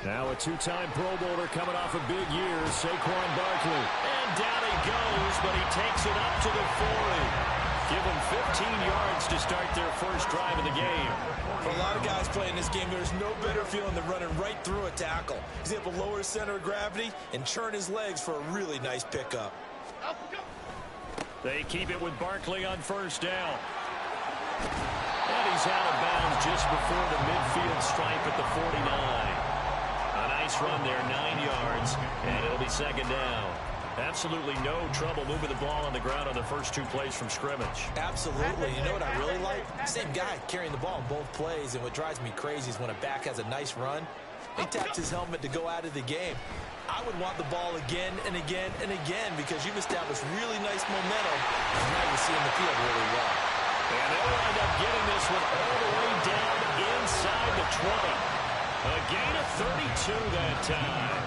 Now a two-time Pro Bowler coming off a big year, Saquon Barkley. And down he goes, but he takes it up to the 40. Give them 15 yards to start their first drive of the game. For a lot of guys playing this game, there's no better feeling than running right through a tackle. He's able to lower his center of gravity and churn his legs for a really nice pickup. They keep it with Barkley on first down. And he's out of bounds just before the midfield stripe at the 49. A nice run there, 9 yards, and it'll be second down. Absolutely no trouble moving the ball on the ground on the first 2 plays from scrimmage. Absolutely. You know what I really like? Same guy carrying the ball in both plays, and what drives me crazy is when a back has a nice run, he taps his helmet to go out of the game. I would want the ball again and again and again because you've established really nice momentum, and now you're seeing the field really well. And they'll wind up getting this one all the way down inside the 20. A gain of 32 that time.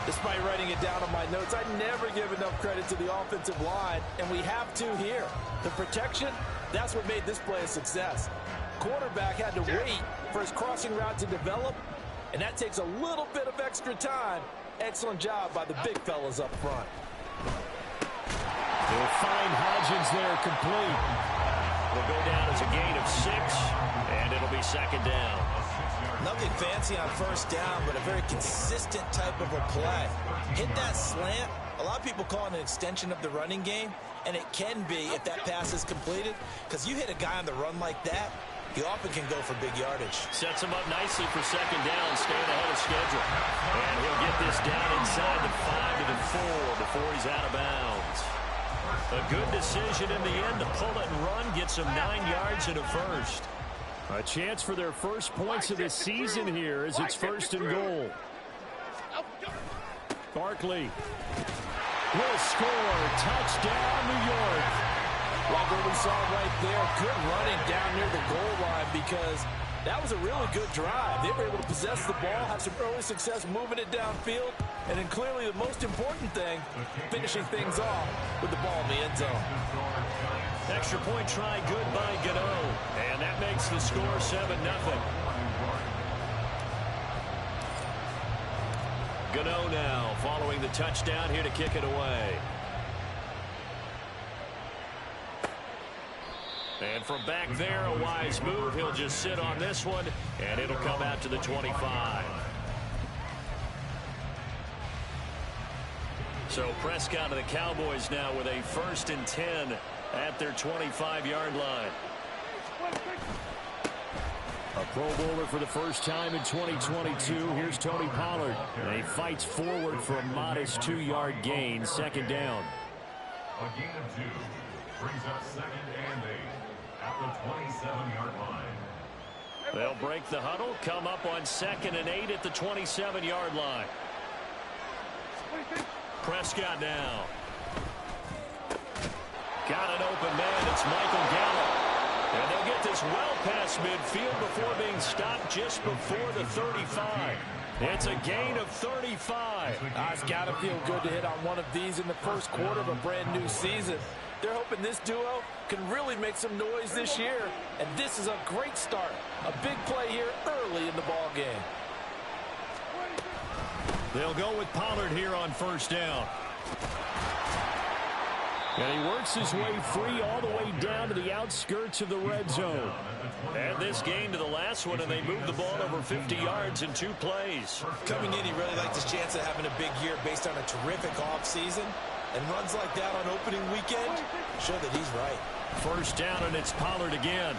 Despite writing it down on my notes, I never give enough credit to the offensive line, and we have to here. The protection, that's what made this play a success. Quarterback had to wait for his crossing route to develop, and that takes a little bit of extra time. Excellent job by the big fellas up front. They'll find Hodgins there complete. Will go down as a gain of 6, and it'll be second down. Nothing fancy on first down, but a very consistent type of a play. Hit that slant. A lot of people call it an extension of the running game, and it can be if that pass is completed, because you hit a guy on the run like that, he often can go for big yardage. Sets him up nicely for second down, staying ahead of schedule. And he'll get this down inside the 5 to the 4 before he's out of bounds. A good decision in the end to pull it and run, gets him 9 yards and a first. A chance for their first points of the season here as it's first and goal. Barkley will score. Touchdown, New York. Like what we saw right there, good running down near the goal line because that was a really good drive. They were able to possess the ball, have some early success moving it downfield, and then clearly the most important thing, finishing things off with the ball in the end zone. Extra point try good by Gano. And that makes the score 7-0. Gano now following the touchdown here to kick it away. And from back there, a wise move. He'll just sit on this one, and it'll come out to the 25. So Prescott of the Cowboys now with a 1st and 10 at their 25-yard line. A Pro Bowler for the first time in 2022. Here's Tony Pollard. And he fights forward for a modest 2-yard gain. Second down. A gain of 2 brings up 2nd and 8 at the 27-yard line. They'll break the huddle, come up on 2nd and 8 at the 27-yard line. Prescott now. Got an open man. It's Michael Gallup. And they'll get this well past midfield before being stopped just before the 35. It's a gain of 35. It's got to feel good to hit on one of these in the first quarter of a brand new season. They're hoping this duo can really make some noise this year. And this is a great start. A big play here early in the ball game. They'll go with Pollard here on first down. And he works his way free all the way down to the outskirts of the red zone. And this gain to the last one, and they move the ball over 50 yards in 2 plays. Coming in, he really liked his chance of having a big year based on a terrific offseason. And runs like that on opening weekend show that he's right. First down, and it's Pollard again.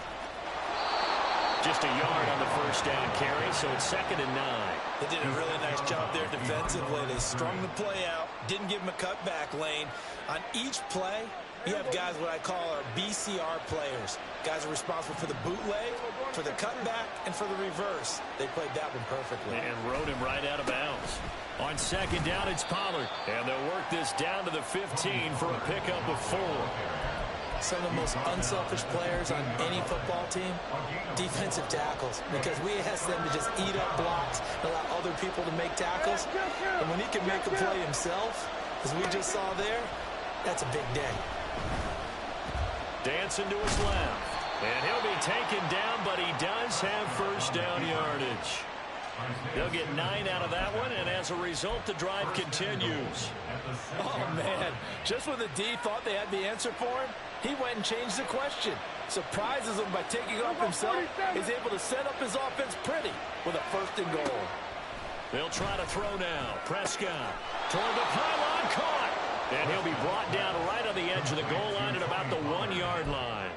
Just a yard on the first down carry, so it's 2nd and 9. They did a really nice job there defensively. They strung the play out, didn't give him a cutback lane. On each play, you have guys what I call our BCR players. Guys are responsible for the bootleg, for the cutback, and for the reverse. They played that one perfectly. And rode him right out of bounds. On 2nd down, it's Pollard. And they'll work this down to the 15 for a pickup of 4. Some of the most unselfish players on any football team, defensive tackles, because we ask them to just eat up blocks and allow other people to make tackles. And when he can make a play himself, as we just saw there, that's a big day. Dancing to his left. And he'll be taken down, but he does have first down yardage. They'll get 9 out of that one, and as a result, the drive continues. Oh, man. Just when the D thought they had the answer for him, he went and changed the question. Surprises him by taking off himself. He's able to set up his offense pretty with a 1st and goal. They'll try to throw now. Prescott toward the pylon, caught. And he'll be brought down right on the edge of the goal line at about the 1-yard line.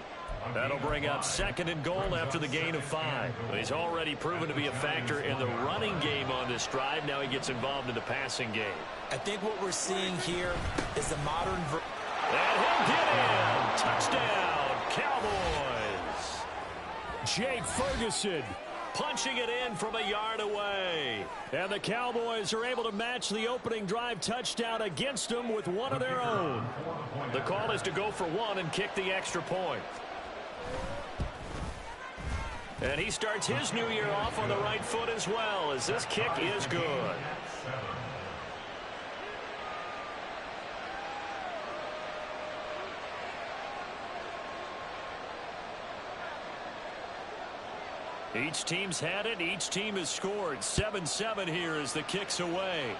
That'll bring up 2nd and goal after the gain of 5. He's already proven to be a factor in the running game on this drive. Now he gets involved in the passing game. I think what we're seeing here is the modern version. And he'll get in. Touchdown, Cowboys. Jake Ferguson punching it in from a yard away. And the Cowboys are able to match the opening drive touchdown against them with one of their own. The call is to go for 1 and kick the extra point. And he starts his new year off on the right foot as well, as this kick is good. Each team's had it. Each team has scored. 7-7 here as the kick's away.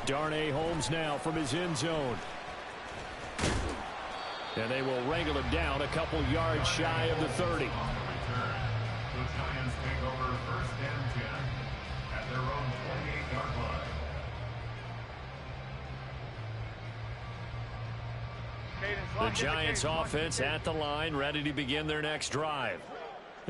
Darnay Holmes now from his end zone. And they will wrangle him down a couple yards shy of the 30. The Giants take over 1st and 10 at their own 28-yard line. The Giants offense at the line, ready to begin their next drive.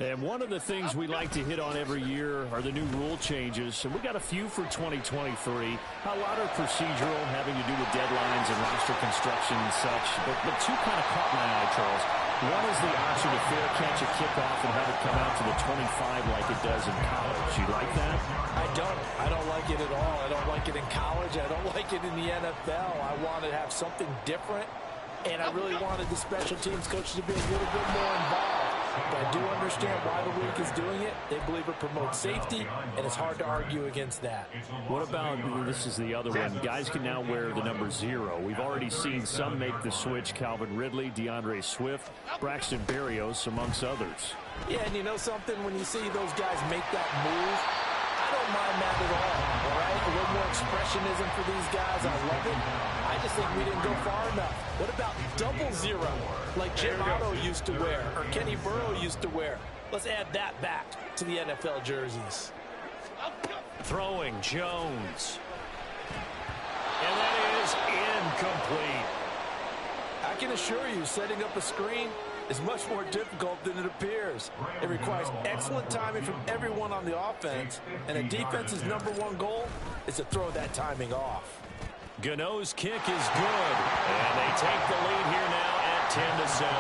And one of the things we like to hit on every year are the new rule changes. And we got a few for 2023. A lot are procedural, having to do with deadlines and roster construction and such. But 2 kind of caught my eye, Charles. One is the option to fair catch a kickoff and have it come out to the 25 like it does in college. You like that? I don't like it at all. I don't like it in college. I don't like it in the NFL. I want to have something different. And I really wanted the special teams coaches to be a little bit more involved. But I do understand why the league is doing it. They believe it promotes safety, and it's hard to argue against that. What about, this is the other one, guys can now wear the number 0. We've already seen some make the switch. Calvin Ridley, DeAndre Swift, Braxton Berrios, amongst others. Yeah, and you know something? When you see those guys make that move, I don't mind that at all right? A little more expressionism for these guys. I love it. I just think we didn't go far enough. What about 00, like Jim Otto used to wear or Kenny Burrow used to wear? Let's add that back to the NFL jerseys. Throwing Jones. And that is incomplete. I can assure you, setting up a screen is much more difficult than it appears. It requires excellent timing from everyone on the offense, and a defense's #1 goal is to throw that timing off. Gano's kick is good, and they take the lead here now at 10-7.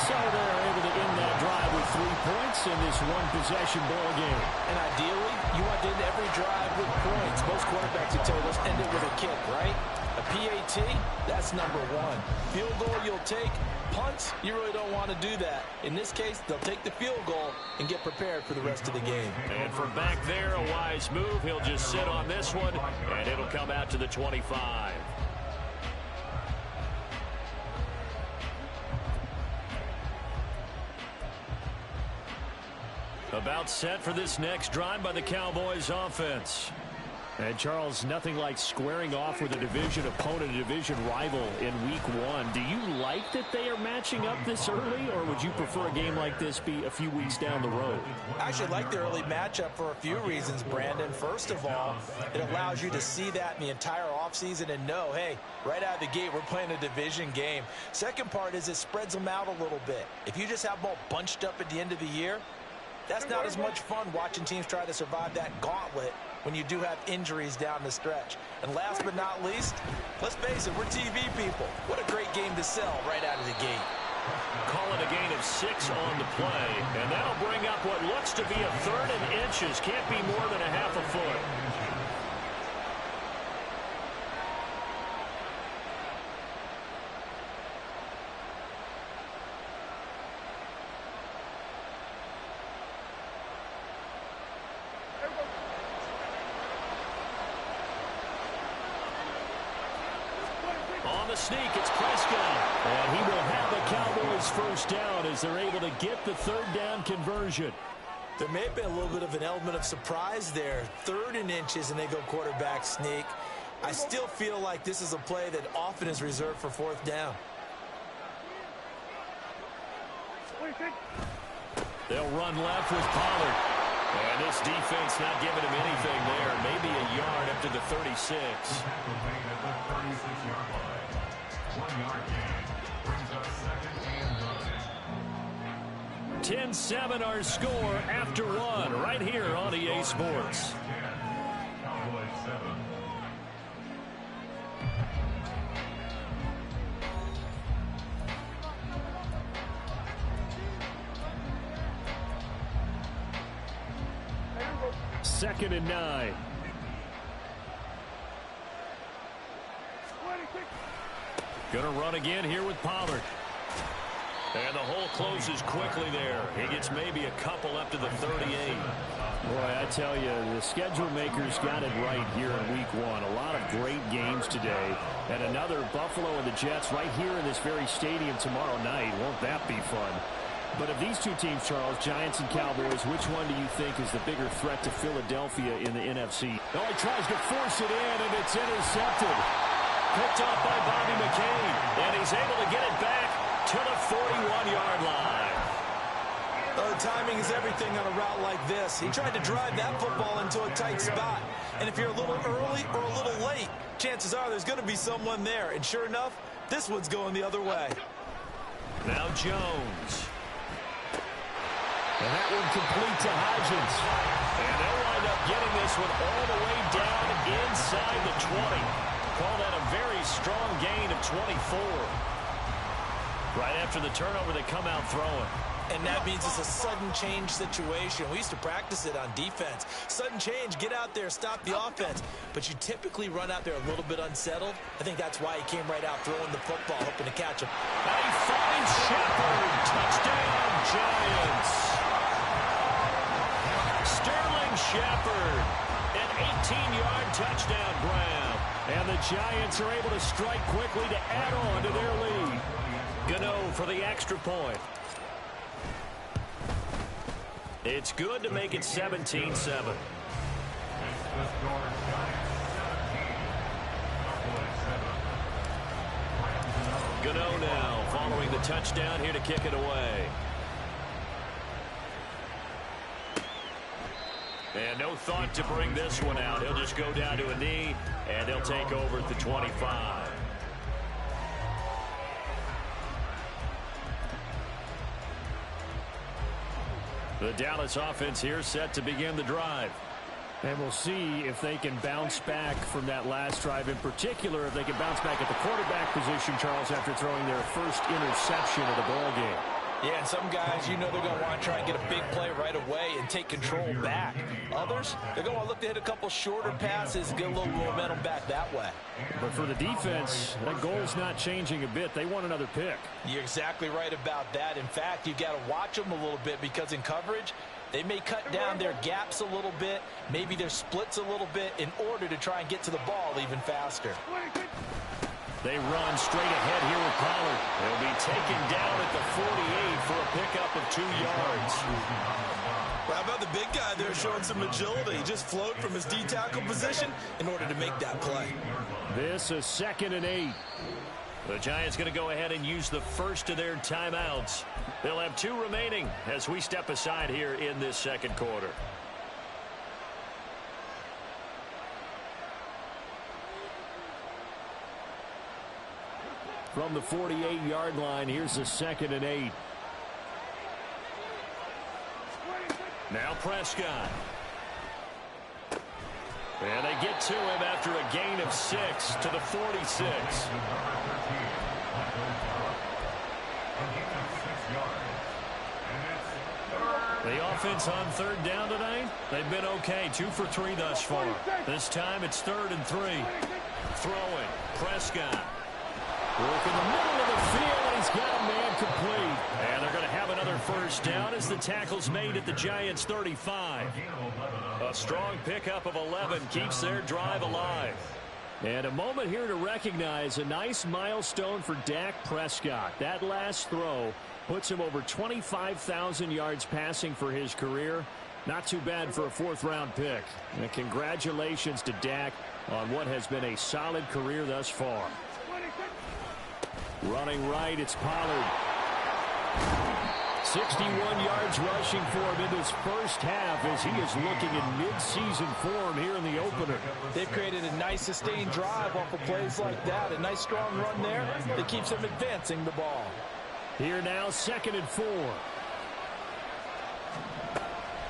So they're able to end that drive with 3 points in this one-possession ball game. And ideally, you want to end every drive with points. Most quarterbacks would tell you, let's end it with a kick, right? A PAT, that's #1. Field goal you'll take. Punts, you really don't want to do that. In this case, they'll take the field goal and get prepared for the rest of the game. And from back there, a wise move. He'll just sit on this one, and it'll come out to the 25. About set for this next drive by the Cowboys offense. And Charles, nothing like squaring off with a division opponent, a division rival in week 1. Do you like that they are matching up this early, or would you prefer a game like this be a few weeks down the road? I actually like the early matchup for a few reasons, Brandon. First of all, it allows you to see that in the entire offseason and know, hey, right out of the gate, we're playing a division game. Second part is it spreads them out a little bit. If you just have them all bunched up at the end of the year, that's not as much fun watching teams try to survive that gauntlet when you do have injuries down the stretch. And last but not least, let's face it, we're TV people. What a great game to sell right out of the gate. Call it a gain of 6 on the play, and that'll bring up what looks to be a 3rd and inches. Can't be more than a half a foot. The sneak, it's Prescott, and he will have the Cowboys first down as they're able to get the 3rd down conversion. There may have been a little bit of an element of surprise there. 3rd and inches, and they go quarterback sneak. I still feel like this is a play that often is reserved for 4th down. They'll run left with Pollard. And this defense not giving him anything there. Maybe a yard up to the 36. 10-7 our score after 1 right here on EA Sports. Second and 9. Gonna run again here with Pollard. And the hole closes quickly there. He gets maybe a couple up to the 38. Boy, I tell you, the schedule makers got it right here in week 1. A lot of great games today. And another Buffalo and the Jets right here in this very stadium tomorrow night. Won't that be fun? But of these two teams, Charles, Giants and Cowboys, which one do you think is the bigger threat to Philadelphia in the NFC? Oh, he tries to force it in, and it's intercepted. Picked off by Bobby McCain. And he's able to get it back to the 41-yard line. Oh, timing is everything on a route like this. He tried to drive that football into a tight spot. And if you're a little early or a little late, chances are there's going to be someone there. And sure enough, this one's going the other way. Now Jones. And that one complete to Hodgins. And they'll wind up getting this one all the way down inside the 20. Call that a very strong gain of 24. Right after the turnover, they come out throwing. And that means it's a sudden change situation. We used to practice it on defense. Sudden change, get out there, stop the offense. But you typically run out there a little bit unsettled. I think that's why he came right out throwing the football, hoping to catch him. And he finds Shepard. Touchdown, Giants. Sterling Shepard. An 18-yard touchdown grab. And the Giants are able to strike quickly to add on to their lead. Gano for the extra point. It's good to make it 17-7. Gano now following the touchdown here to kick it away. And no thought to bring this one out. He'll just go down to a knee, and they'll take over at the 25. The Dallas offense here set to begin the drive. And we'll see if they can bounce back from that last drive. In particular, if they can bounce back at the quarterback position, Charles, after throwing their first interception of the ball game. Yeah, and some guys, you know they're going to want to try and get a big play right away and take control back. Others, they're going to look to hit a couple shorter passes and get a little momentum back that way. But for the defense, that goal's not changing a bit. They want another pick. You're exactly right about that. In fact, you got to watch them a little bit because in coverage, they may cut down their gaps a little bit, maybe their splits a little bit in order to try and get to the ball even faster. They run straight ahead here with Pollard. He'll be taken down at the 48 for a pickup of 2 yards. How about the big guy there showing some agility? He just flowed from his D-tackle position in order to make that play. This is 2nd and 8. The Giants going to go ahead and use the first of their timeouts. They'll have 2 remaining as we step aside here in this second quarter. From the 48-yard line, here's the 2nd and 8. Now Prescott. And they get to him after a gain of 6 to the 46. The offense on 3rd down tonight, they've been okay. 2 for 3 thus far. This time it's 3rd and 3. Throwing. Prescott. Work in the middle of the field, and he's got a man complete. And they're going to have another first down as the tackle's made at the Giants' 35. A strong pickup of 11 keeps their drive alive. And a moment here to recognize a nice milestone for Dak Prescott. That last throw puts him over 25,000 yards passing for his career. Not too bad for a fourth-round pick. And congratulations to Dak on what has been a solid career thus far. Running right, it's Pollard. 61 yards rushing for him in his first half as he is looking in mid-season form here in the opener. They've created a nice sustained drive off of plays like that. A nice strong run there that keeps them advancing the ball. Here now, 2nd and 4.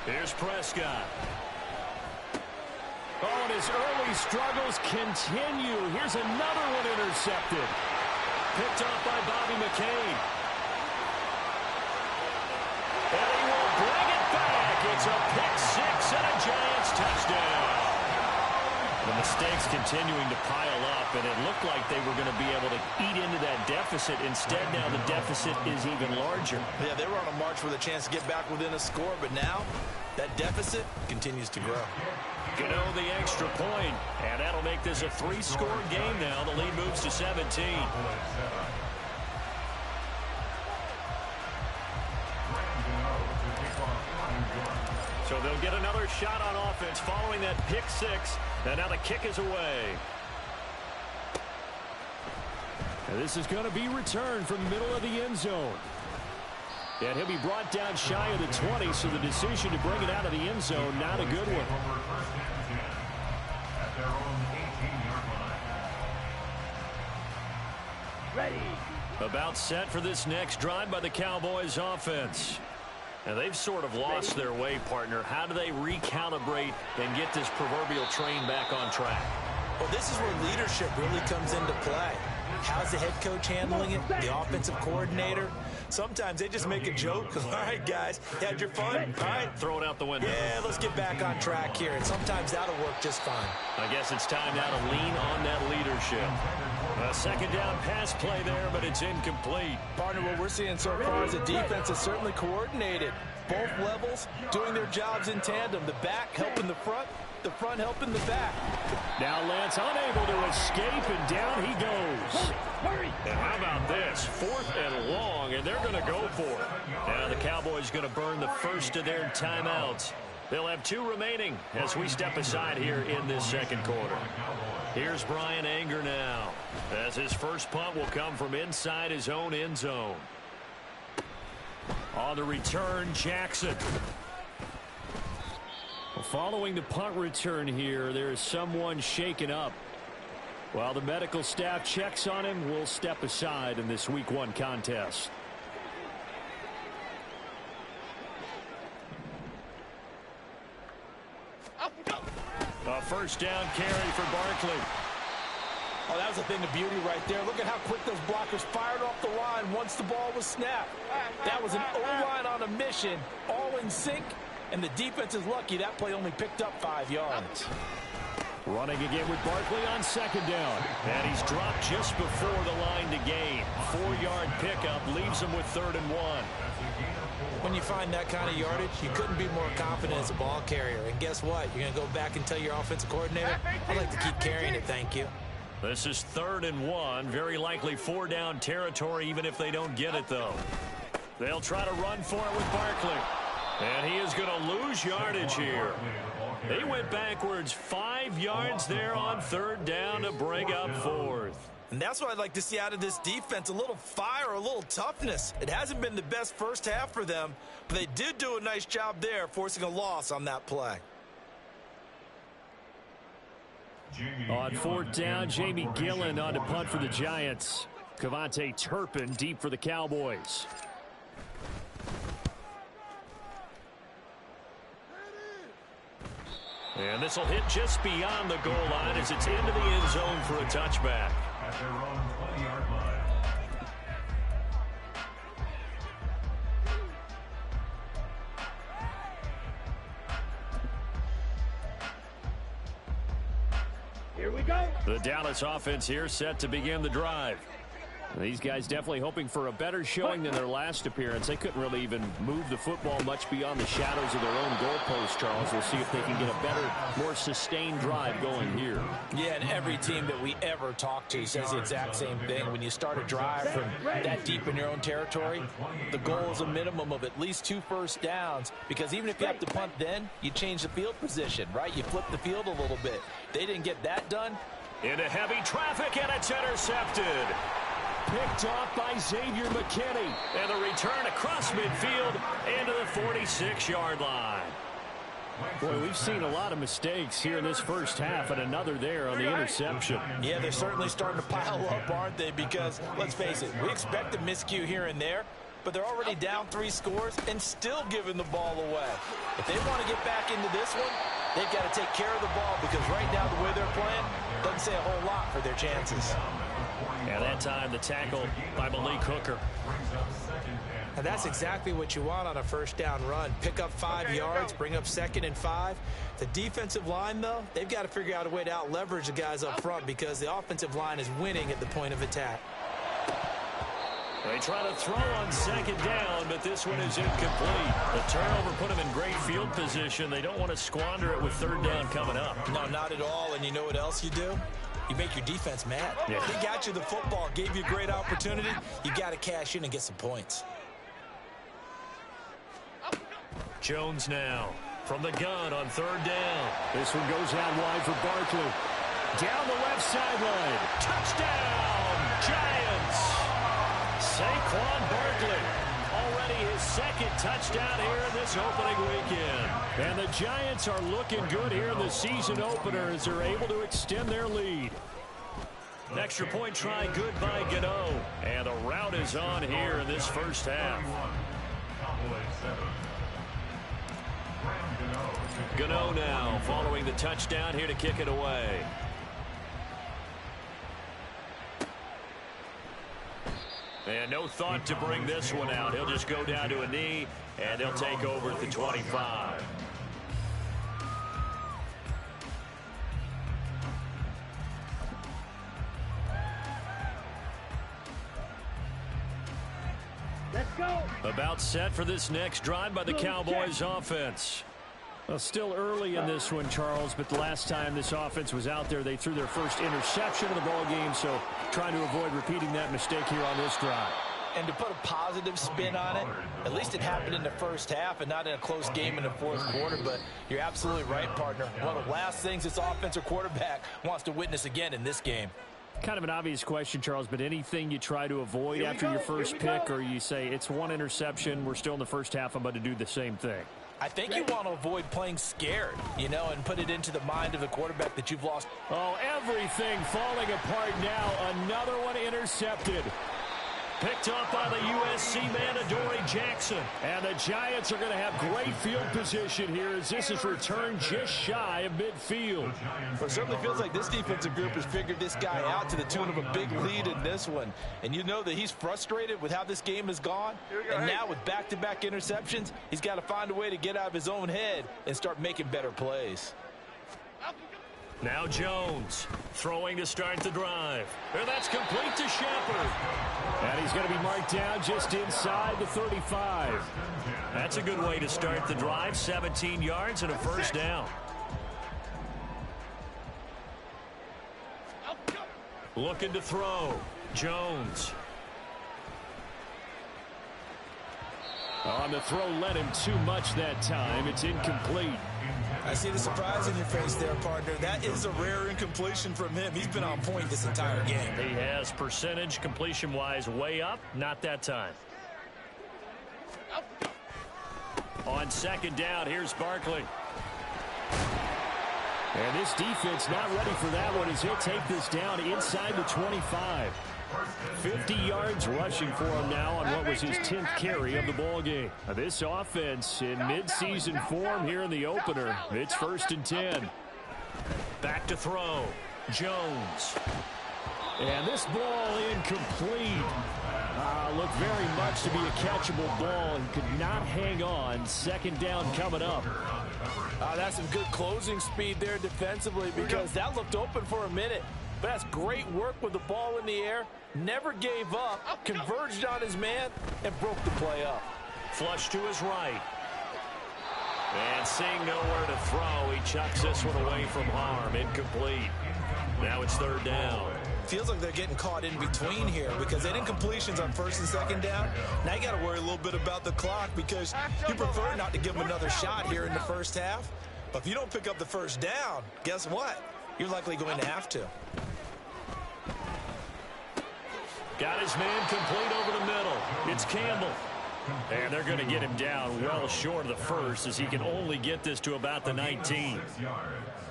Here's Prescott. Oh, and his early struggles continue. Here's another one intercepted. Picked off by Bobby McCain. And he will bring it back. It's a pick six and a Giants touchdown. The mistakes continuing to pile up, and it looked like they were going to be able to eat into that deficit. Instead, now the deficit is even larger. Yeah, they were on a march for the chance to get back within a score, but now that deficit continues to grow. Gano the extra point, and that'll make this a 3-score game now. The lead moves to 17. So they'll get another shot on offense following that pick six, and now the kick is away. And this is going to be returned from the middle of the end zone. And he'll be brought down shy of the 20, so the decision to bring it out of the end zone, not a good one. Ready. About set for this next drive by the Cowboys offense. And they've sort of lost their way, partner. How do they recalibrate and get this proverbial train back on track? Well, this is where leadership really comes into play. How's the head coach handling it? The offensive coordinator? Sometimes they just make a joke. All right, guys, you had your fun? All right. Throw it out the window. Yeah, let's get back on track here. And sometimes that'll work just fine. I guess it's time now to lean on that leadership. A second down pass play there, but it's incomplete. Partner, what we're seeing so far is the defense is certainly coordinated. Both levels doing their jobs in tandem. The back helping the front helping the back. Now Lance unable to escape, and down he goes. And how about this? 4th and long, and they're going to go for it. Now the Cowboys going to burn the first of their timeouts. They'll have 2 remaining as we step aside here in this second quarter. Here's Brian Anger now, as his first punt will come from inside his own end zone. On the return, Jackson. Following the punt return here, there is someone shaken up. While the medical staff checks on him, we'll step aside in this Week 1 contest. A first down carry for Barkley. Oh, that was a thing of beauty right there. Look at how quick those blockers fired off the line once the ball was snapped. That was an O-line on a mission, all in sync, and the defense is lucky that play only picked up 5 yards. Running again with Barkley on second down. And he's dropped just before the line to gain. 4-yard pickup leaves him with 3rd and 1. When you find that kind of yardage, you couldn't be more confident as a ball carrier. And guess what? You're going to go back and tell your offensive coordinator, I'd like to keep carrying it, thank you. This is 3rd and 1. Very likely 4-down territory, even if they don't get it, though. They'll try to run for it with Barkley. And he is going to lose yardage here. He went backwards 5 yards there on 3rd down to bring up 4th. And that's what I'd like to see out of this defense, a little fire, a little toughness. It hasn't been the best first half for them, but they did do a nice job there, forcing a loss on that play. On 4th down, Jamie Gillen on to punt for the Giants. Kevontae Turpin deep for the Cowboys. And this will hit just beyond the goal line as it's into the end zone for a touchback. At their own 20-yard line. Here we go. The Dallas offense here set to begin the drive. These guys definitely hoping for a better showing than their last appearance. They couldn't really even move the football much beyond the shadows of their own goalpost, Charles. We'll see if they can get a better, more sustained drive going here. Yeah, and every team that we ever talk to says the exact same thing. When you start a drive from that deep in your own territory, the goal is a minimum of at least 2 first downs, because even if you have to punt then, you change the field position, right? You flip the field a little bit. They didn't get that done. Into heavy traffic, and it's intercepted. Picked off by Xavier McKinney. And the return across midfield into the 46-yard line. Boy, we've seen a lot of mistakes here in this first half, and another there on the interception. Yeah, they're certainly starting to pile up, aren't they? Because, let's face it, we expect a miscue here and there, but they're already down 3 scores and still giving the ball away. If they want to get back into this one, they've got to take care of the ball, because right now the way they're playing doesn't say a whole lot for their chances. And that time the tackle by Malik Hooker. And that's exactly what you want on a first down run. Pick up 5 yards, bring up 2nd and 5. The defensive line, though, they've got to figure out a way to out-leverage the guys up front, because the offensive line is winning at the point of attack. They try to throw on 2nd down, but this one is incomplete. The turnover put them in great field position. They don't want to squander it with 3rd down coming up. No, not at all. And you know what else you do? You make your defense mad. Yeah. They got you the football, gave you a great opportunity. You got to cash in and get some points. Jones now from the gun on 3rd down. This one goes out wide for Barkley. Down the left sideline. Touchdown, Giants! Saquon Barkley, already his 2nd touchdown here in this opening weekend. And the Giants are looking good here in the season opener as they're able to extend their lead. An extra point try good by Gano. And the route is on here in this first half. Gano now following the touchdown here to kick it away. And no thought to bring this one out. He'll just go down to a knee, and they'll take over at the 25. Let's go. About set for this next drive by the Cowboys offense. Well, still early in this one, Charles, but the last time this offense was out there, they threw their first interception of the ball game, so trying to avoid repeating that mistake here on this drive. And to put a positive spin on it, at least it happened in the first half and not in a close game in the 4th quarter, but you're absolutely right, partner. One of the last things this offensive quarterback wants to witness again in this game. Kind of an obvious question, Charles, but anything you try to avoid after your first pick, or you say it's 1 interception, we're still in the first half, I'm about to do the same thing? I think you want to avoid playing scared, you know, and put it into the mind of the quarterback that you've lost. Oh, everything falling apart now. Another one intercepted. Picked up by the USC man, Adoree Jackson. And the Giants are going to have great field position here as this is returned just shy of midfield. Well, it certainly feels like this defensive group has figured this guy out to the tune of a big lead in this one. And you know that he's frustrated with how this game has gone. And now with back-to-back interceptions, he's got to find a way to get out of his own head and start making better plays. Now Jones throwing to start the drive. And that's complete to Shepard. And he's going to be marked down just inside the 35. That's a good way to start the drive. 17 yards and a first down. Looking to throw. Jones. On the throw, led him too much that time. It's incomplete. I see the surprise in your face there, partner. That is a rare incompletion from him. He's been on point this entire game. He has percentage completion-wise way up. Not that time. On 2nd down, here's Barkley. And this defense not ready for that one as he'll take this down inside the 25. 50 yards rushing for him now on what was his 10th carry of the ball game. Now this offense in mid-season form here in the opener. It's 1st and 10. Back to throw. Jones. And this ball incomplete. Looked very much to be a catchable ball and could not hang on. 2nd down coming up. That's some good closing speed there defensively, because that looked open for a minute. But that's great work with the ball in the air. Never gave up, converged on his man, and broke the play up. Flush to his right. And seeing nowhere to throw, he chucks this one away from harm. Incomplete. Now it's third down. Feels like they're getting caught in between here because they didn't completions on first and second down. Now you got to worry a little bit about the clock because you prefer not to give them another shot here in the first half. But if you don't pick up the first down, guess what? You're likely going to have to. Got his man complete over the middle. It's Campbell. And they're going to get him down well short of the first as he can only get this to about the 19.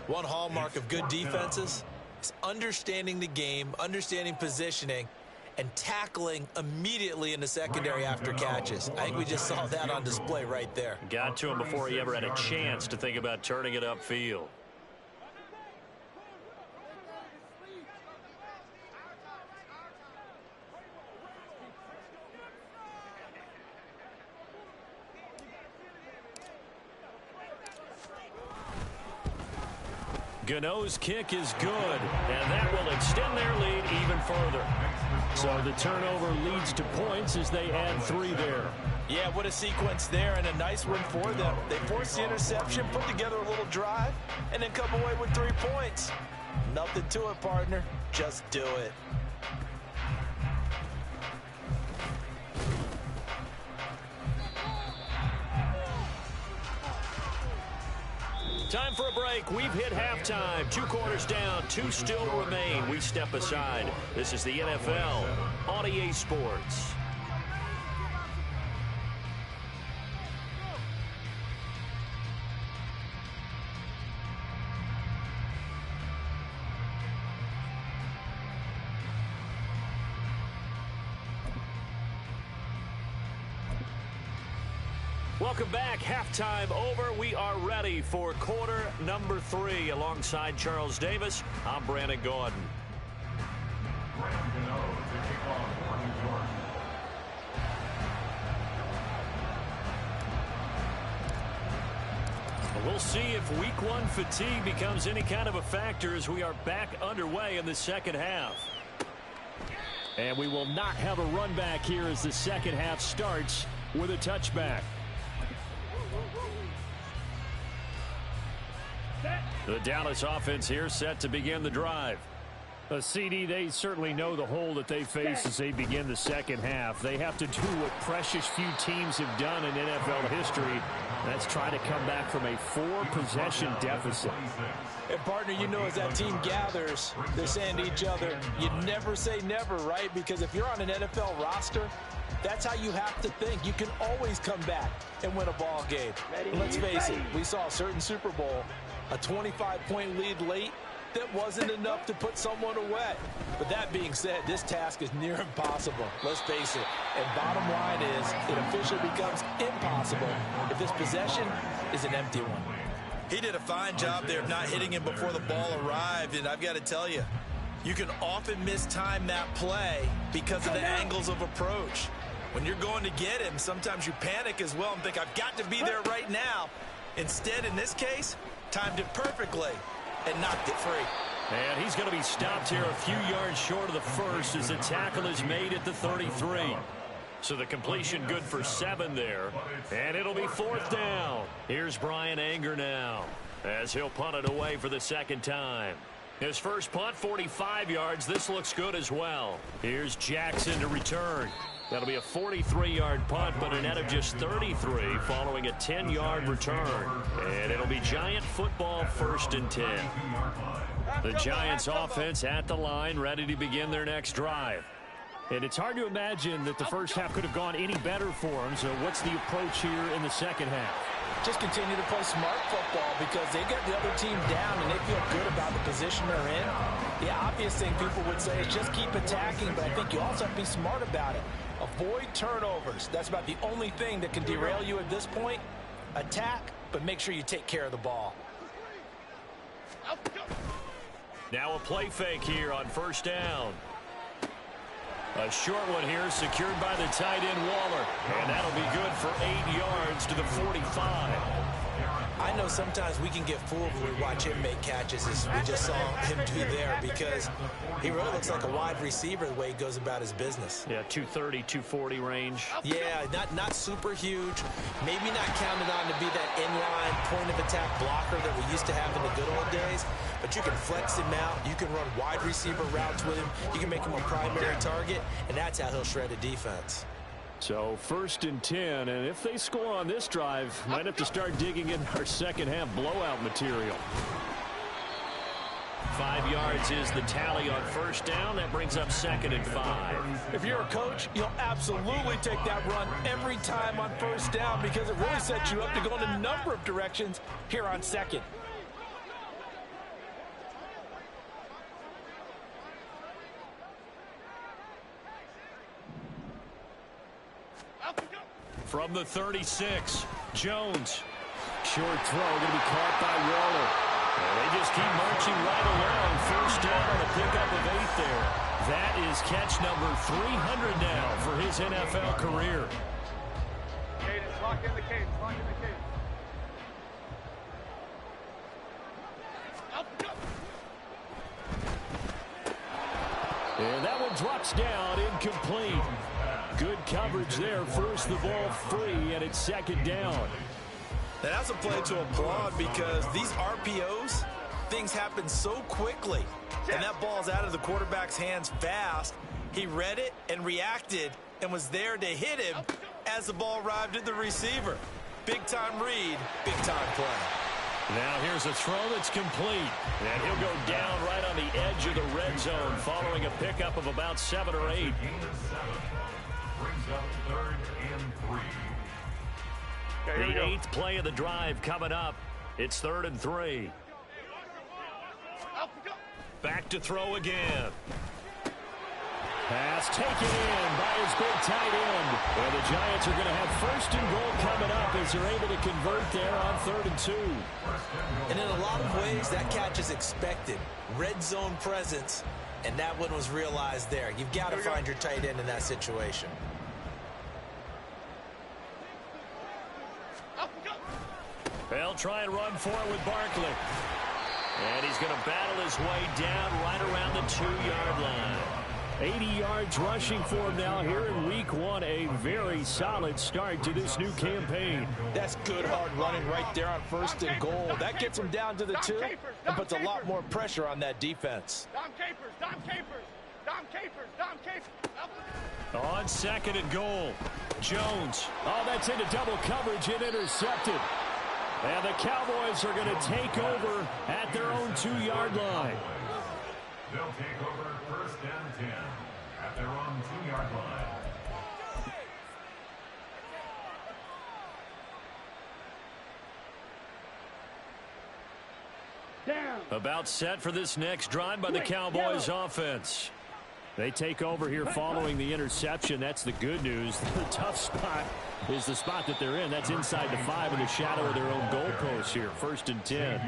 One hallmark of good defenses is understanding the game, understanding positioning, and tackling immediately in the secondary after catches. I think we just saw that on display right there. Got to him before he ever had a chance to think about turning it upfield. Gano's kick is good, and that will extend their lead even further. So the turnover leads to points as they add 3 there. Yeah, what a sequence there, and a nice win for them. They forced the interception, put together a little drive, and then come away with 3 points. Nothing to it, partner. Just do it. Time for a break. We've hit halftime. 2 quarters down. 2 still remain. We step aside. This is the NFL on EA Sports. Welcome back. Halftime over. We are ready for quarter number 3. Alongside Charles Davis, I'm Brandon Gordon. We'll see if week 1 fatigue becomes any kind of a factor as we are back underway in the second half. And we will not have a run back here as the second half starts with a touchback. The Dallas offense here set to begin the drive. CD, they certainly know the hole that they face as they begin the second half. They have to do what precious few teams have done in NFL history. That's try to come back from a 4-possession deficit. And, partner, you know as that team gathers, they're saying to each other, you never say never, right? Because if you're on an NFL roster, that's how you have to think. You can always come back and win a ball game. And let's face it, we saw a certain Super Bowl, a 25-point lead late, that wasn't enough to put someone away. But that being said, this task is near impossible. Let's face it. And bottom line is, it officially becomes impossible if this possession is an empty one. He did a fine job there of not hitting him before the ball arrived. And I've got to tell you, you can often mistime that play because of the angles of approach. When you're going to get him, sometimes you panic as well and think, I've got to be there right now. Instead, in this case, timed it perfectly and knocked it free. And he's going to be stopped here a few yards short of the first as the tackle is made at the 33. So the completion good for 7 there. And it'll be 4th down. Here's Brian Anger now as he'll punt it away for the second time. His first punt, 45 yards. This looks good as well. Here's Jackson to return. That'll be a 43-yard punt, but a net of just 33 following a 10-yard return. And it'll be Giant football 1st and 10. The Giants offense at the line, ready to begin their next drive. And it's hard to imagine that the first half could have gone any better for them. So what's the approach here in the second half? Just continue to play smart football because they got the other team down and they feel good about the position they're in. The obvious thing people would say is just keep attacking, but I think you also have to be smart about it. Avoid turnovers. That's about the only thing that can derail you at this point. Attack, but make sure you take care of the ball. Now a play fake here on 1st down. A short one here secured by the tight end Waller. And that'll be good for 8 yards to the 45. I know sometimes we can get fooled when we watch him make catches, as we just saw him do there, because he really looks like a wide receiver the way he goes about his business. Yeah, 230, 240 range. Yeah, not super huge. Maybe not counted on to be that inline point-of-attack blocker that we used to have in the good old days, but you can flex him out. You can run wide receiver routes with him. You can make him a primary target, and that's how he'll shred a defense. So 1st and 10, and if they score on this drive, might have to start digging in our second half blowout material. 5 yards is the tally on 1st down. That brings up 2nd and 5. If you're a coach, you'll absolutely take that run every time on 1st down, because it really sets you up to go in a number of directions here on 2nd. From the 36, Jones. Short throw, going to be caught by Waller. And they just keep marching right along. 1st down on a pickup of 8 there. That is catch number 300 now for his NFL career. Cadence, lock in the cadence, lock in the cadence. And that one drops down, incomplete. Good coverage there, forced the ball free, and it's 2nd down. Now, that's a play to applaud, because these RPOs, things happen so quickly. And that ball's out of the quarterback's hands fast. He read it and reacted and was there to hit him as the ball arrived at the receiver. Big-time read, big-time play. Now here's a throw that's complete. And he'll go down right on the edge of the red zone following a pickup of about 7 or 8. Brings up 3rd and 3. The 8th play of the drive coming up. It's 3rd and 3. Back to throw again. Pass taken in by his big tight end. And the Giants are going to have 1st and goal coming up as they're able to convert there on 3rd and 2. And in a lot of ways, that catch is expected. Red zone presence, and that one was realized there. You've got to find your tight end in that situation. They'll try and run for it with Barkley. And he's going to battle his way down right around the 2-yard line. 80 yards rushing for him now here in week 1. A very solid start to this new campaign. That's good hard running right there on 1st and goal. That gets him down to the 2 and puts a lot more pressure on that defense. Dom Capers, Dom Capers, Dom Capers, Dom Capers. On 2nd and goal, Jones. Oh, that's into double coverage and intercepted. And the Cowboys are going to take over at their own 2-yard line. They'll take over 1st and 10 at their own 2-yard line. Down. About set for this next drive by the Cowboys offense. They take over here following the interception. That's the good news. The tough spot is the spot that they're in. That's inside the 5 in the shadow of their own goalpost here. 1st and 10.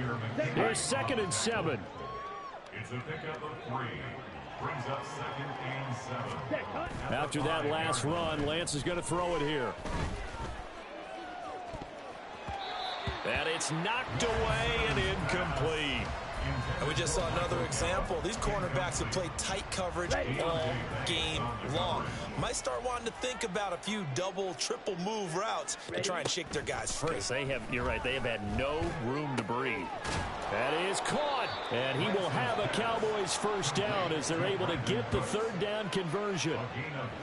Here's 2nd and 7. It's a pickup of 3. Brings up 2nd and 7. After that last run, Lance is going to throw it here. And it's knocked away and incomplete. And we just saw another example. These cornerbacks have played tight coverage all game long. Might start wanting to think about a few double, triple move routes to try and shake their guys free. You're right, they have had no room to breathe. That is caught, and he will have a Cowboys 1st down as they're able to get the 3rd down conversion.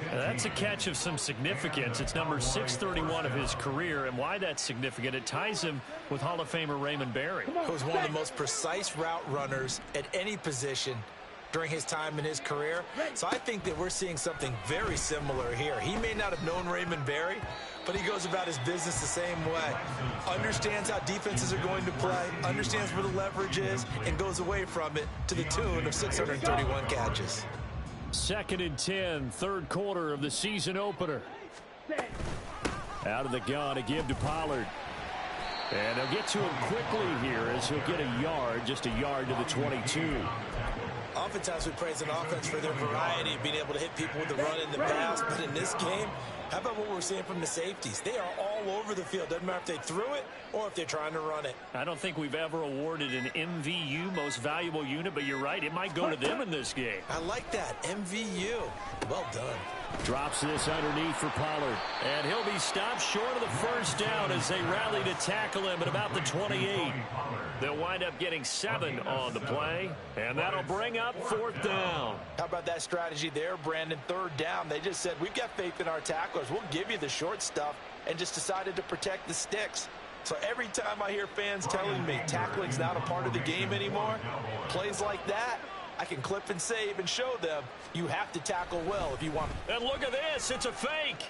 Now, that's a catch of some significance. It's number 631 of his career, and why that's significant, it ties him with Hall of Famer Raymond Berry. Who was one of the most precise route runners at any position during his time in his career. So I think that we're seeing something very similar here. He may not have known Raymond Berry, but he goes about his business the same way. Understands how defenses are going to play, understands where the leverage is, and goes away from it to the tune of 631 catches. 2nd and 10, 3rd quarter of the season opener. Out of the gun to give to Pollard. And they'll get to him quickly here as he'll get a yard, just a yard to the 22. Oftentimes we praise an offense for their variety of being able to hit people with the run and the pass, but in this game, how about what we're seeing from the safeties? They are all all over the field. Doesn't matter if they threw it or if they're trying to run it. I don't think we've ever awarded an MVU, most valuable unit, but you're right. It might go to them in this game. I like that. MVU. Well done. Drops this underneath for Pollard. And he'll be stopped short of the first down as they rally to tackle him at about the 28. They'll wind up getting 7 on the play, and that'll bring up 4th down. How about that strategy there, Brandon? 3rd down. They just said, we've got faith in our tacklers. We'll give you the short stuff, and just decided to protect the sticks. So every time I hear fans telling me tackling's not a part of the game anymore, plays like that, I can clip and save and show them you have to tackle well if you want. And look at this. It's a fake.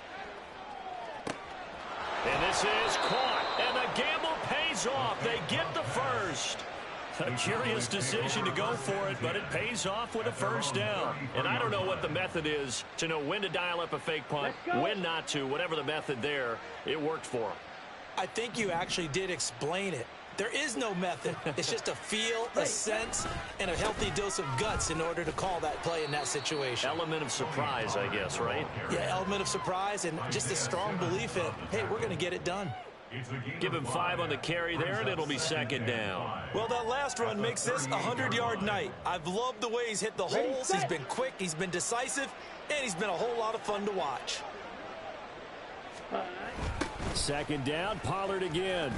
And this is caught. And the gamble pays off. They get the first. A curious decision to go for it, but it pays off with a 1st down. And I don't know what the method is to know when to dial up a fake punt, when not to. Whatever the method there, it worked for them. I think you actually did explain it. There is no method. It's just a feel, a sense, and a healthy dose of guts in order to call that play in that situation. Element of surprise, I guess, right? Yeah, element of surprise and just a strong belief in, hey, we're going to get it done. Give him 5 on the carry there, and it'll be 2nd down. Well, that last run makes this a 100-yard night. I've loved the way he's hit the holes. He's been quick, he's been decisive, and he's been a whole lot of fun to watch. 2nd down, Pollard again.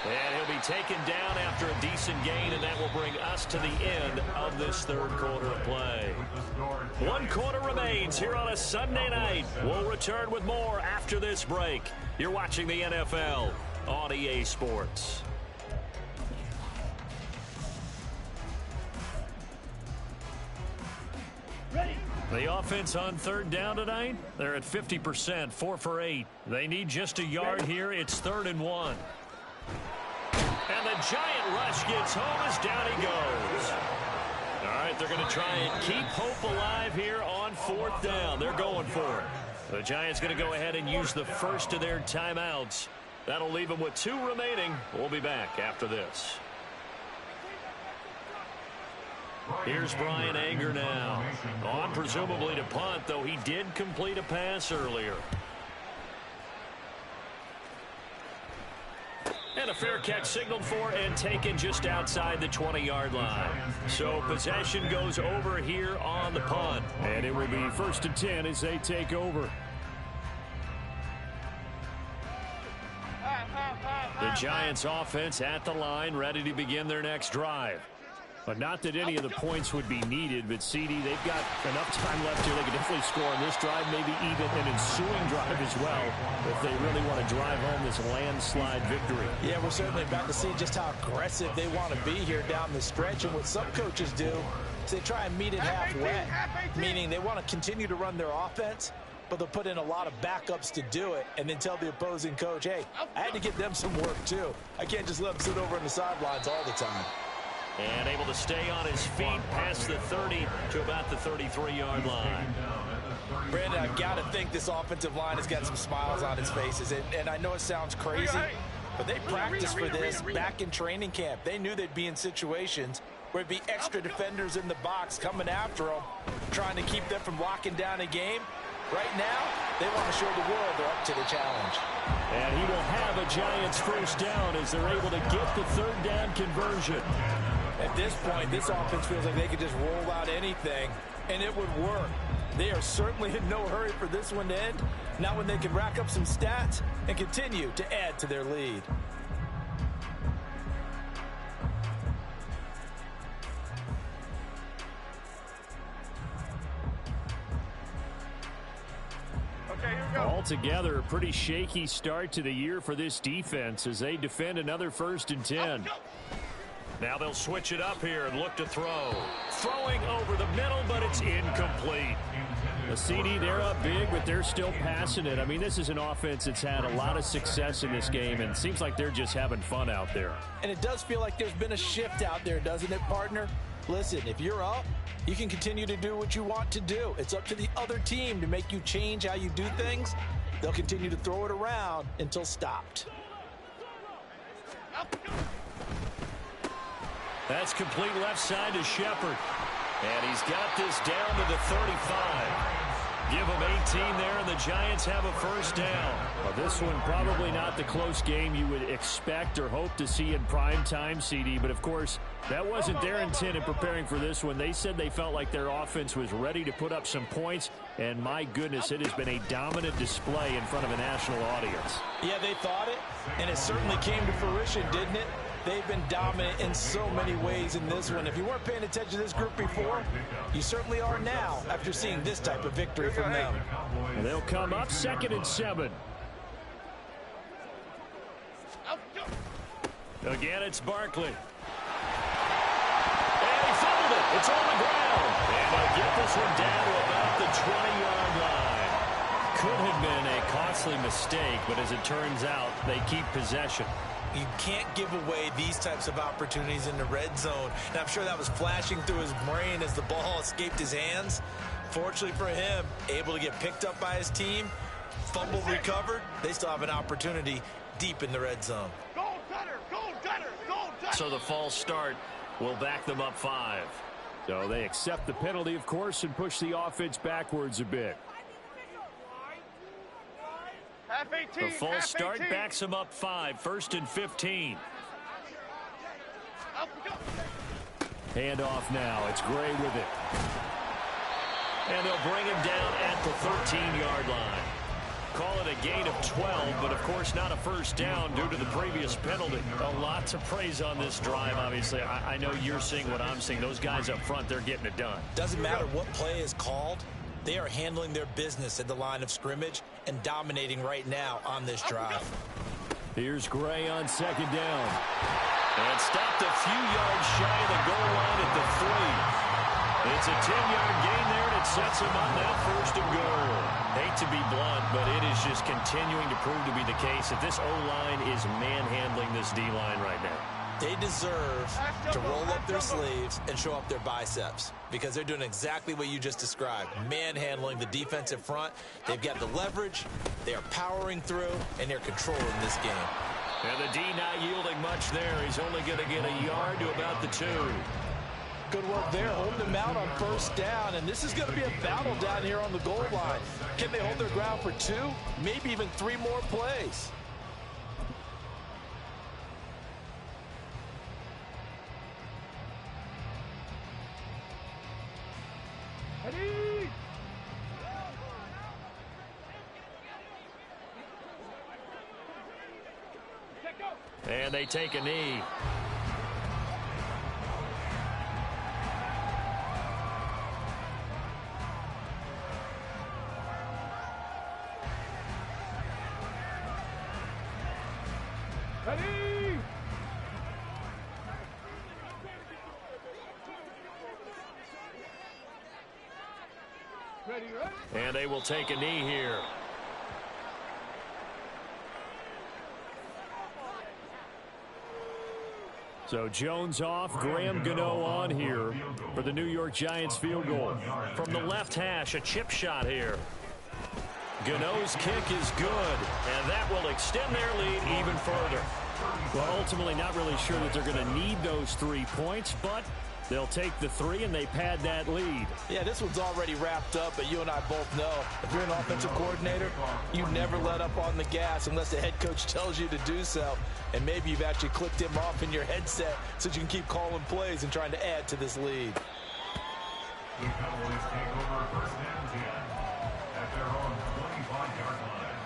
And he'll be taken down after a decent gain, and that will bring us to the end of this 3rd quarter of play. 1 quarter remains here on a Sunday night. We'll return with more after this break. You're watching the NFL on EA Sports. The offense on 3rd down tonight, they're at 50%, 4 for 8. They need just a yard here. It's 3rd and 1. And the giant rush gets home as down he goes. All right, they're going to try and keep hope alive here on 4th down. They're going for it. The Giants going to go ahead and use the first of their timeouts. That'll leave them with 2 remaining. We'll be back after this. Here's Brian Anger now. On presumably to punt, though he did complete a pass earlier. And a fair catch signaled for and taken just outside the 20-yard line. So possession goes over here on the punt. And it will be 1st and 10 as they take over. The Giants offense at the line, ready to begin their next drive. But not that any of the points would be needed, but CD, they've got enough time left here. They can definitely score on this drive, maybe even an ensuing drive as well, if they really want to drive home this landslide victory. Yeah, we're certainly about to see just how aggressive they want to be here down the stretch. And what some coaches do is they try and meet it halfway, meaning they want to continue to run their offense, but they'll put in a lot of backups to do it and then tell the opposing coach, hey, I had to get them some work too. I can't just let them sit over on the sidelines all the time. And able to stay on his feet past the 30 to about the 33-yard line. Brandon, I've got to think this offensive line has got some smiles on its faces. And I know it sounds crazy, but they practiced for this back in training camp. They knew they'd be in situations where it'd be extra defenders in the box coming after them, trying to keep them from locking down a game. Right now, they want to show the world they're up to the challenge. And he will have a Giants 1st down as they're able to get the 3rd down conversion. At this point, this offense feels like they could just roll out anything, and it would work. They are certainly in no hurry for this one to end, not when they can rack up some stats and continue to add to their lead. Altogether, a pretty shaky start to the year for this defense as they defend another 1st and 10. Now they'll switch it up here and look to throw. Throwing over the middle, but it's incomplete. The CD, they're up big, but they're still passing it. I mean, this is an offense that's had a lot of success in this game, and it seems like they're just having fun out there. And it does feel like there's been a shift out there, doesn't it, partner? Listen, if you're up, you can continue to do what you want to do. It's up to the other team to make you change how you do things. They'll continue to throw it around until stopped. That's complete left side to Shepard. And he's got this down to the 35. give them 18 there, and the Giants have a first down. Well, this one probably not the close game you would expect or hope to see in prime time, CD. But, of course, that wasn't their intent in preparing for this one. They said they felt like their offense was ready to put up some points. And, my goodness, it has been a dominant display in front of a national audience. Yeah, they thought it, and it certainly came to fruition, didn't it? They've been dominant in so many ways in this one. If you weren't paying attention to this group before, you certainly are now after seeing this type of victory from them. And they'll come up 2nd and 7. Again, it's Barkley. And he fumbled it. It's on the ground. And they'll get this one down to about the 20-yard line. Could have been a costly mistake, but as it turns out, they keep possession. You can't give away these types of opportunities in the red zone. And I'm sure that was flashing through his brain as the ball escaped his hands. Fortunately for him, able to get picked up by his team, fumble recovered. They still have an opportunity deep in the red zone. Gold cutter, gold cutter, gold cutter. So the false start will back them up 5. So they accept the penalty, of course, and push the offense backwards a bit. Half 18, The false half start 18. backs them up 5. 1st and 15. Up we go. Hand off now. It's Gray with it. And they'll bring him down at the 13-yard line. Call it a gain of 12, but of course not a first down due to the previous penalty. A lot to praise on this drive, obviously. I know you're seeing what I'm seeing. Those guys up front, they're getting it done. Doesn't matter what play is called. They are handling their business at the line of scrimmage and dominating right now on this drive. Here's Gray on 2nd down. And stopped a few yards shy of the goal line at the 3. It's a 10-yard gain there, and it sets him on that 1st and goal. Hate to be blunt, but it is just continuing to prove to be the case that this O-line is manhandling this D-line right now. They deserve to roll up their sleeves and show up their biceps because they're doing exactly what you just described, manhandling the defensive front. They've got the leverage, they are powering through, and they're controlling this game. And the D not yielding much there. He's only going to get a yard to about the 2. Good work there, holding them out on 1st down, and this is going to be a battle down here on the goal line. Can they hold their ground for 2, maybe even 3 more plays? Ready? Let go. And they take a knee. Ready? Ready, ready? And they will take a knee here. So Jones off, Graham Gano on here for the New York Giants field goal. From the left hash, a chip shot here. Gano's kick is good, and that will extend their lead even further. Well, ultimately not really sure that they're going to need those 3 points, but they'll take the 3 and they pad that lead. Yeah, this one's already wrapped up, but you and I both know if you're an offensive coordinator, you never let up on the gas unless the head coach tells you to do so. And maybe you've actually clicked him off in your headset so you can keep calling plays and trying to add to this lead. The Cowboys take over 1st and 10 at their own 25-yard line.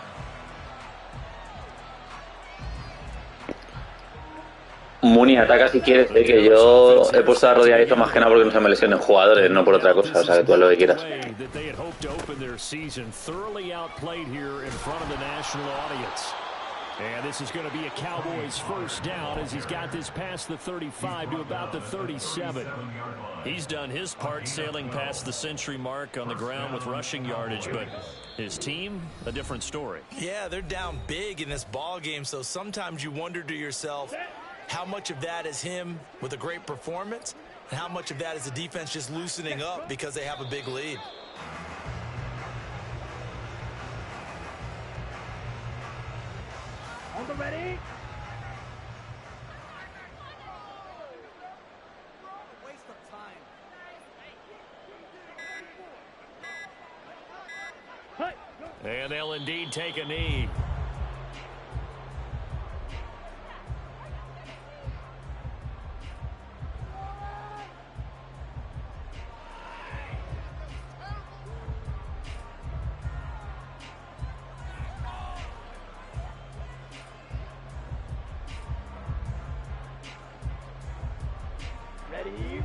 Muni, ataca si quieres, que yo he puesto la rodilla esto más que nada porque no se me lesionen jugadores, no por otra cosa, o sea, que tú haz lo que quieras. That they had hoped to open their season thoroughly outplayed here in front of the national audience. And this is going to be a Cowboys first down as he's got this past the 35 to about the 37. He's done his part sailing past the century mark on the ground with rushing yardage, but his team, a different story. Yeah, they're down big in this ball game, so sometimes you wonder to yourself how much of that is him with a great performance and how much of that is the defense just loosening up because they have a big lead. On the ready? Waste of time. And they'll indeed take a knee.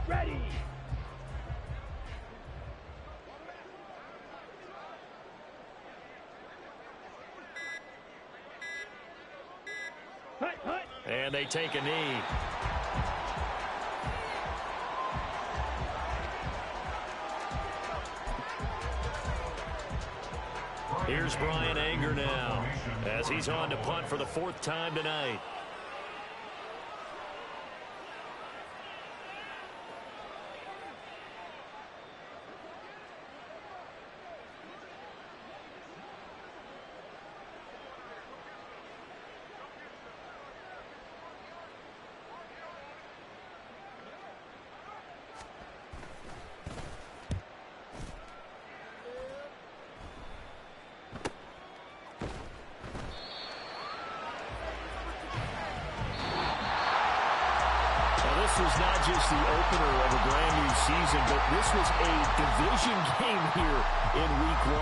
Ready. And they take a knee. Here's Brian Anger now as he's on to punt for the 4th time tonight. This was not just the opener of a brand new season, but this was a division game here in week 1.